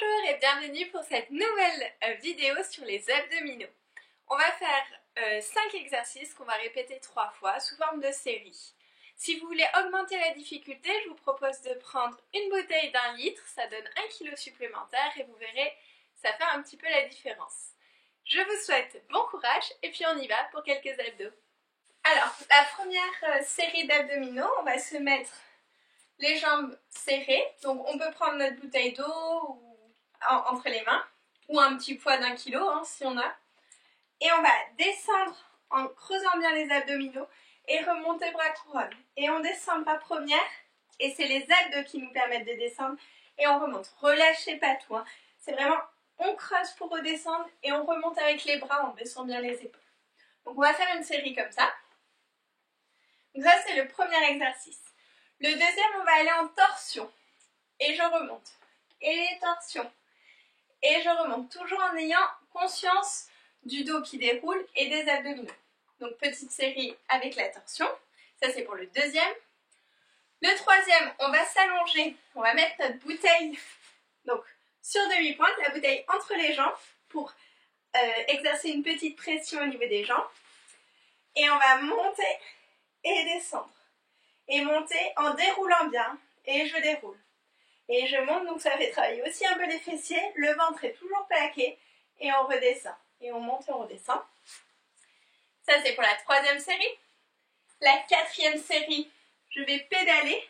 Bonjour et bienvenue pour cette nouvelle vidéo sur les abdominaux. On va faire 5 exercices qu'on va répéter 3 fois sous forme de série. Si vous voulez augmenter la difficulté, je vous propose de prendre une bouteille d'1 litre, ça donne 1 kg supplémentaire et vous verrez, ça fait un petit peu la différence. Je vous souhaite bon courage et puis on y va pour quelques abdos. Alors, la première série d'abdominaux, on va se mettre les jambes serrées, donc on peut prendre notre bouteille d'eau entre les mains ou un petit poids d'1 kg si on a, et on va descendre en creusant bien les abdominaux et remonter bras couronne, et on descend bras première et c'est les abdos qui nous permettent de descendre et on remonte. Relâchez pas tout, hein. C'est vraiment on creuse pour redescendre et on remonte avec les bras en baissant bien les épaules. Donc on va faire une série comme ça. Donc ça c'est le premier exercice. Le deuxième, on va aller en torsion. Et je remonte. Et les torsions. Et je remonte. Toujours en ayant conscience du dos qui déroule et des abdominaux. Donc petite série avec la torsion. Ça c'est pour le deuxième. Le troisième, on va s'allonger. On va mettre notre bouteille donc sur demi-pointe, la bouteille entre les jambes pour exercer une petite pression au niveau des jambes. Et on va monter et descendre. Et monter en déroulant bien, et je déroule. Et je monte, donc ça fait travailler aussi un peu les fessiers, le ventre est toujours plaqué, et on redescend. Et on monte et on redescend. Ça c'est pour la troisième série. La quatrième série, je vais pédaler,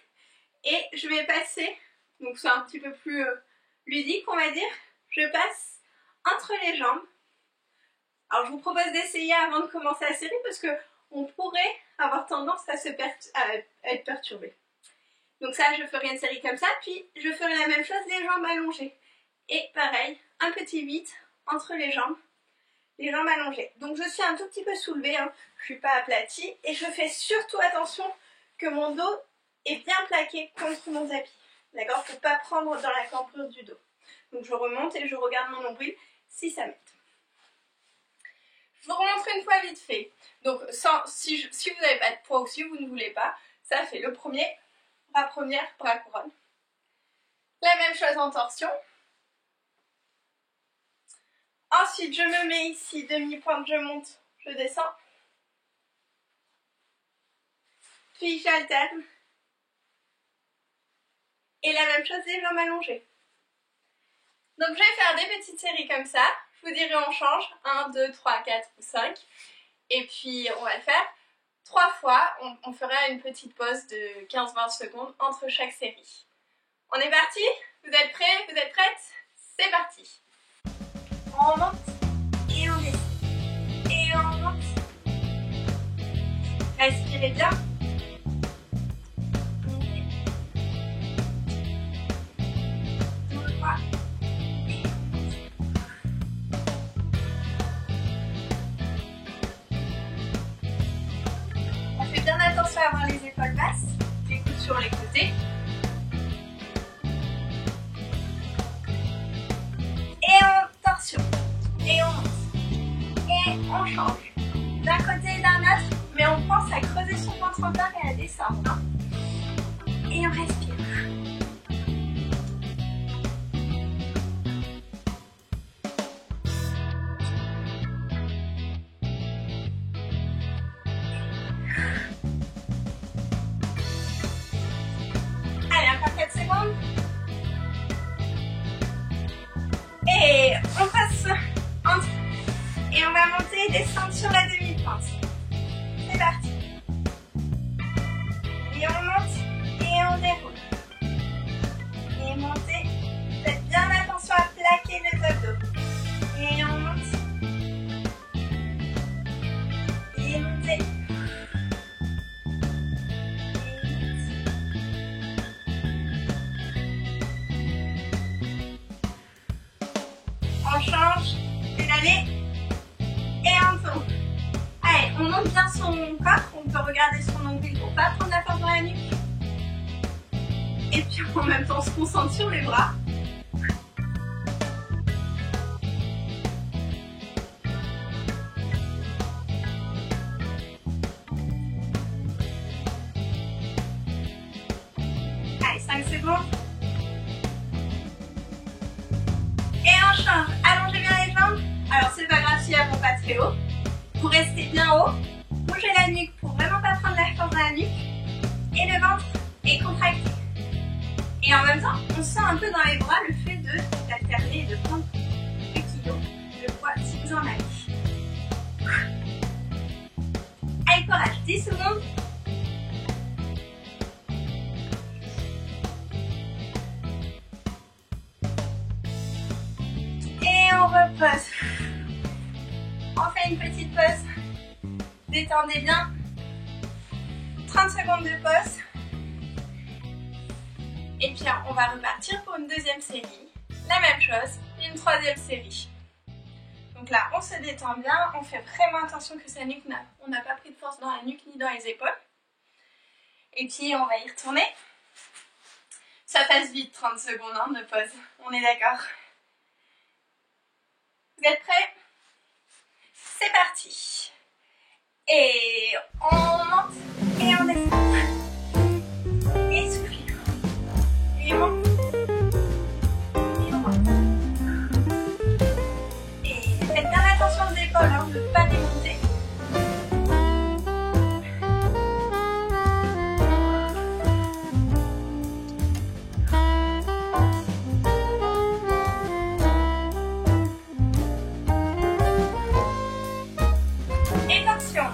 et je vais passer, donc c'est un petit peu plus ludique on va dire, je passe entre les jambes. Alors je vous propose d'essayer avant de commencer la série, parce que on pourrait avoir tendance à être perturbé. Donc ça, je ferai une série comme ça, puis je ferai la même chose, les jambes allongées. Et pareil, un petit 8 entre les jambes allongées. Donc je suis un tout petit peu soulevée, hein. Je ne suis pas aplatie, et je fais surtout attention que mon dos est bien plaqué contre mon tapis. D'accord? Pour ne pas prendre dans la cambrure du dos. Donc je remonte et je regarde mon nombril si ça m'aide. Je vous remontre une fois vite fait. Donc si vous n'avez pas de poids ou si vous ne voulez pas, ça fait le premier, bras première, bras couronne. La même chose en torsion. Ensuite, je me mets ici, demi-pointe, je monte, je descends. Puis j'alterne. Et la même chose, les jambes allongées. Donc je vais faire des petites séries comme ça. Je vous dirai on change. 1, 2, 3, 4 ou 5. Et puis on va le faire 3 fois. On fera une petite pause de 15-20 secondes entre chaque série. On est parti? Vous êtes prêts? Vous êtes prêtes? C'est parti. On remonte et on descend. Et on remonte. Respirez bien. Bien attention à avoir les épaules basses, les coudes sur les côtés. Et on torsion. Et on monte. Et on change. D'un côté et d'un autre, mais on pense à creuser son ventre encore et à descendre. Hein. Et on respire. Et on passe entre et on va monter et descendre sur la demi-pointe. C'est parti. Et on monte et on déroule. Et montez. Faites bien attention à plaquer les abdos. Et on monte. Et montez. On change, pédaler et on tourne. Allez, on monte bien son corps, on peut regarder son nombril pour pas prendre la force dans la nuque. Et puis en même temps on se concentre sur les bras. Allez, 5 secondes. très haut. Pour rester bien haut, bougez la nuque pour vraiment pas prendre la force dans la nuque. Et le ventre est contracté. Et en même temps, on sent un peu dans les bras le fait d'alterner et de prendre le kilo, le poids si vous en avez. Allez, courage, 10 secondes. Et on repose. On fait une petite pause. Détendez bien. 30 secondes de pause. Et puis on va repartir pour une deuxième série. La même chose, et une troisième série. Donc là, on se détend bien, on fait vraiment attention que sa nuque on n'a pas pris de force dans la nuque ni dans les épaules. Et puis on va y retourner. Ça passe vite, 30 secondes hein, de pause. On est d'accord? Vous êtes prêts? C'est parti. Et on monte et on descend. Et souffle. Et on monte. Et on monte. Et faites bien attention aux épaules, hein, de ne pas les monter. Et tension.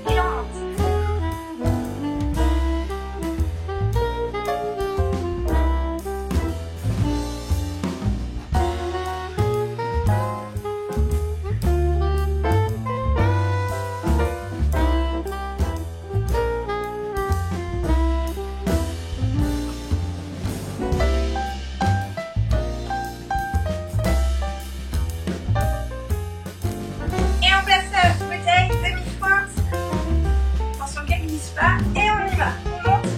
Et on monte. Et on place la bouteille, demi-pointe. Attention qu'elle ne glisse pas. Et on y va. On monte.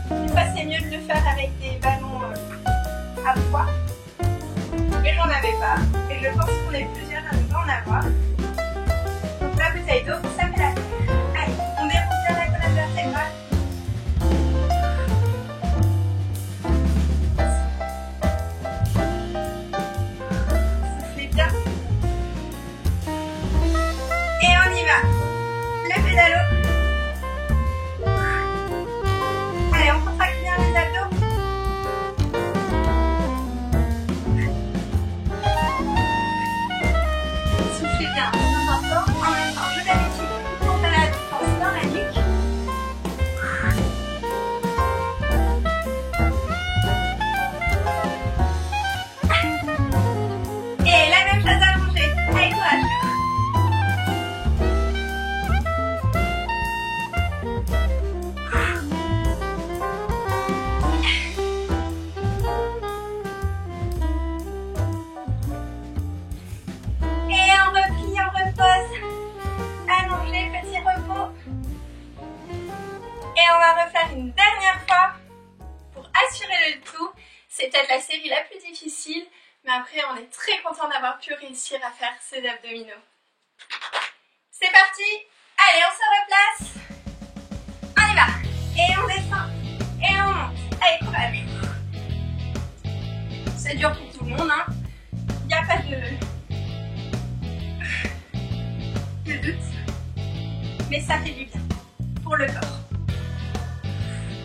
Des fois, c'est mieux de le faire avec des ballons à poids. Mais j'en avais pas. Et je pense qu'on est plusieurs à ne pas en avoir. Donc la bouteille d'eau, ça fait l'affaire. Allez, on déroule bien la colonne vertébrale. Soufflez bien. Et on y va. Le pédalo. Allez, on contracte bien les abdos. Soufflez bien en important. En même temps, je vérifie qu'on a la défense dans la nuque. Et la même chose allongée. Allez, courage. Et on replie, on repose. Allongé, petit repos. Et on va refaire une dernière fois pour assurer le tout. C'est peut-être la série la plus difficile, mais après on est très content d'avoir pu réussir à faire ces abdominaux. C'est parti. Allez, on se replace. On y va. Et on descend. Et on monte. Allez, courage. C'est dur pour tout le monde, hein. Il n'y a pas de doute. Mais ça fait du bien pour le corps.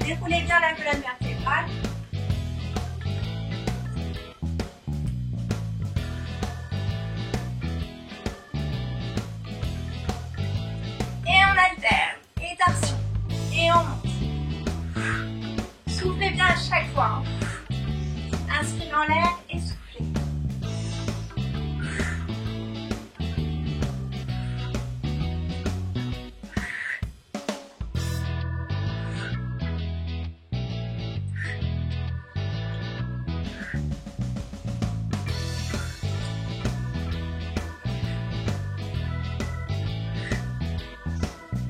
Déroulez bien la colonne vertébrale. Et on alterne. Et torsion. Et on monte. Soufflez bien à chaque fois. Hein. Inspirez en l'air et soufflez.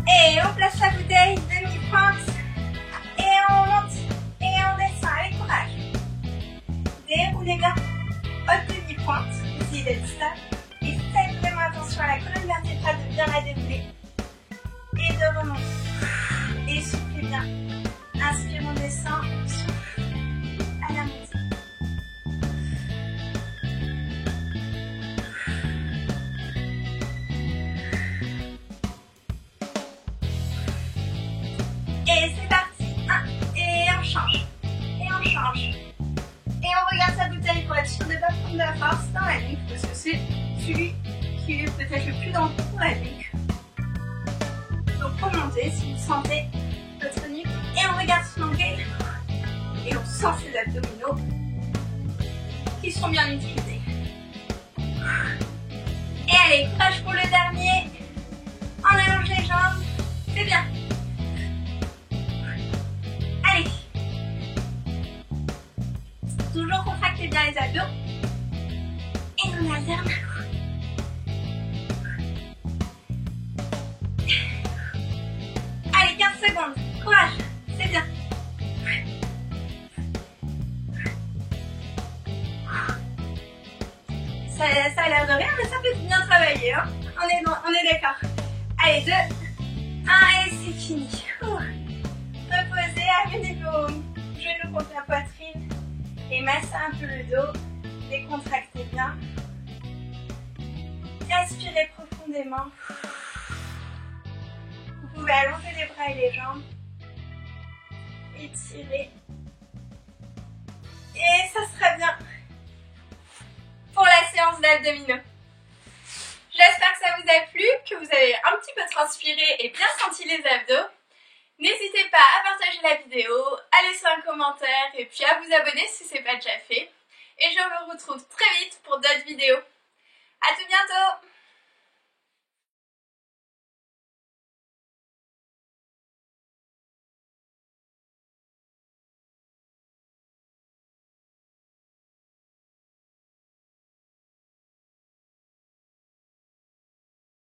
Et on place la bouteille, demi-pointe. Et on monte. Et on descend avec courage. Déroulez bien. Haute demi-pointe. Essayez d'être stable. Et faites vraiment attention à la colonne vertébrale de bien la dérouler. Et de remonter. Et soufflez bien. Inspire, on descend. Souffle à la montée. de la force dans la nuque parce que c'est celui qui est peut-être le plus dangereux pour la nuque. Donc remontez si vous sentez votre nuque et on regarde son nombril et on sent ses abdominaux qui seront bien utilisés. Et allez, courage pour le dernier. On allonge les jambes, c'est bien. Allez. Toujours contractez bien les abdos. Et on alterne. Allez, 15 secondes. Courage, c'est bien. Ça a l'air de rien, mais ça peut bien travailler. Hein, on est d'accord. Allez, 2, 1, et c'est fini. Reposez, amenez vos genoux contre la poitrine et massez un peu le dos. Décontractez bien. Respirez profondément. Vous pouvez allonger les bras et les jambes. Étirez. Et ça sera bien pour la séance d'abdominaux. J'espère que ça vous a plu, que vous avez un petit peu transpiré et bien senti les abdos. N'hésitez pas à partager la vidéo, à laisser un commentaire et puis à vous abonner si ce n'est pas déjà fait. Et je vous retrouve très vite pour d'autres vidéos. À tout bientôt!